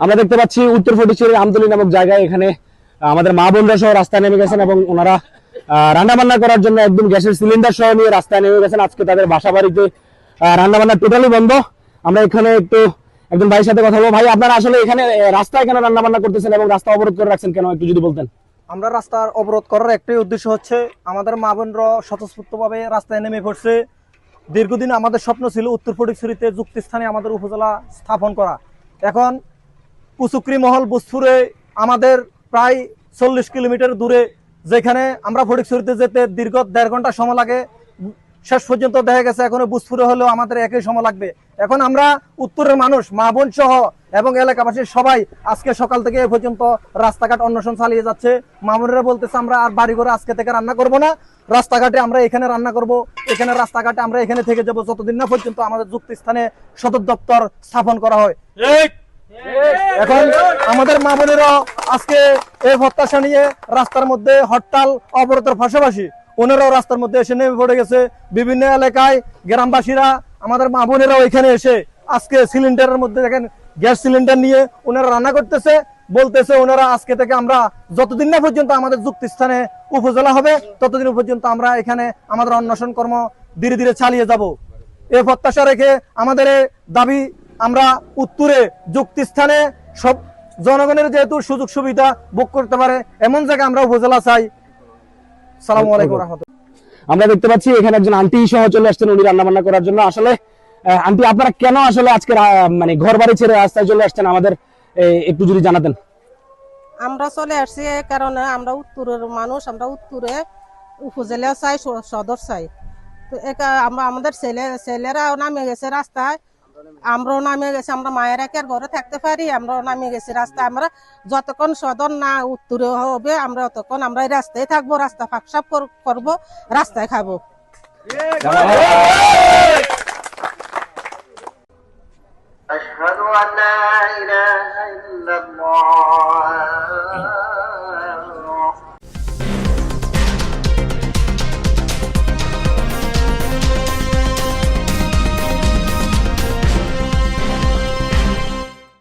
আমরা দেখতে পাচ্ছি উত্তর ফটিকছড়ির আমতলী নামক জায়গায় এখানে আমাদের মা বোনরা সহ রাস্তায় নেমে গেছেন এবং ওনারা রান্না বান্না করার জন্য একদম গ্যাসের সিলিন্ডার সহ নিয়ে রাস্তায় নেমে গেছেন। আজকে তাদের বাসা বাড়িতে রান্না বান্না টোটালি বন্ধ। আমরা এখানে একজন ভাইয়ের সাথে কথা বলবো। ভাই, আপনারা আসলে এখানে রাস্তায় কেন রান্না বান্না করতেছেন এবং রাস্তা অবরোধ করে রাখছেন কেন, একটু যদি বলতেন। আমরা রাস্তার অবরোধ করার একটাই উদ্দেশ্য হচ্ছে আমাদের মা বোনরা স্বতঃস্ফূর্তভাবে রাস্তায় নেমে পড়ছে। দীর্ঘদিন আমাদের স্বপ্ন ছিল উত্তর ফটিকছড়িতে যুক্তিস্থানে আমাদের উপজেলা স্থাপন করা। এখন কুচুকরি মহল বুসফুরে আমাদের প্রায় 40 কিলোমিটার দূরে, যেখানে আমরা ফটিকছড়িতে যেতে দীর্ঘ 1.5 ঘন্টা সময় লাগে, শেষ পর্যন্ত দেখা গেছে এখন বুসফুরে হলেও আমাদের একই সময় লাগবে। এখন আমরা উত্তরের মানুষ, মা বোন সহ এবং এলাকাবাসীর সবাই আজকে সকাল থেকে এ পর্যন্ত রাস্তাঘাট অন্বেষণ চালিয়ে যাচ্ছে। মা বোনেরা বলতেছে আমরা আর বাড়ি ঘরে আজকে থেকে রান্না করব না, রাস্তাঘাটে আমরা এখানে রান্না করব, এখানে রাস্তাঘাটে আমরা এখানে থেকে যাব যতদিন না পর্যন্ত আমাদের যুক্তিস্থানে সদর দপ্তর স্থাপন করা হয়। এখন আমাদের মা বোনেরা আজকে এই প্রত্যাশা নিয়ে রাস্তার মধ্যে হরতাল অবরোধের পাশাপাশি ওনারাও রাস্তার মধ্যে এসে নেমে পড়ে গেছে। বিভিন্ন এলাকায় গ্রামবাসীরা আমাদের মা বোনেরাও এখানে এসে আজকে সিলিন্ডারের মধ্যে দেখেন গ্যাস সিলিন্ডার নিয়ে ওনারা রান্না করতেছে। বলতেছে ওনারা আজকে থেকে আমরা যতদিন না পর্যন্ত আমাদের যুক্তিস্থানে উপজেলা হবে ততদিন পর্যন্ত আমরা এখানে আমাদের অন্বেষণ কর্ম ধীরে ধীরে চালিয়ে যাব। এই প্রত্যাশা রেখে আমাদের দাবি, আমরা উত্তরে যুক্তিস্থানে সব জনগণের যেহেতু সুযোগ সুবিধা ভোগ করতে পারে এমন জায়গায় আমরা উপজেলা চাই। সালামু আলাইকুম রাহমাতুল্লাহ। আমরা দেখতে পাচ্ছি এখানে একজন আন্টি সহ চলে আসছেন উনি রান্না বান্না করার জন্য। আসলে আন্টি, আপনারা কেন আসলে আজকে মানে ঘর বাড়ি ছেড়ে রাস্তায় চলে আসছেন আমাদের একটু যদি জানাতেন। আমরা চলে আসছি এই কারণে, আমরা উত্তরের মানুষ, আমরা উত্তরে উপজেলা চাই, সদর চাই। তো আমরা আমাদের ছেলেরাও নামে গেছে রাস্তায়, আমরাও নামে গেছি। আমরা মায়েরা কি আর ঘরে থাকতে পারি? আমরাও নামে গেছি রাস্তায়। আমরা যতক্ষণ সদর না উত্তরে হবে আমরা ততক্ষণ আমরা এই রাস্তায় থাকবো, রাস্তা ফাঁকসাপ করবো, রাস্তায় খাবো। أشهد أن لا إله إلا الله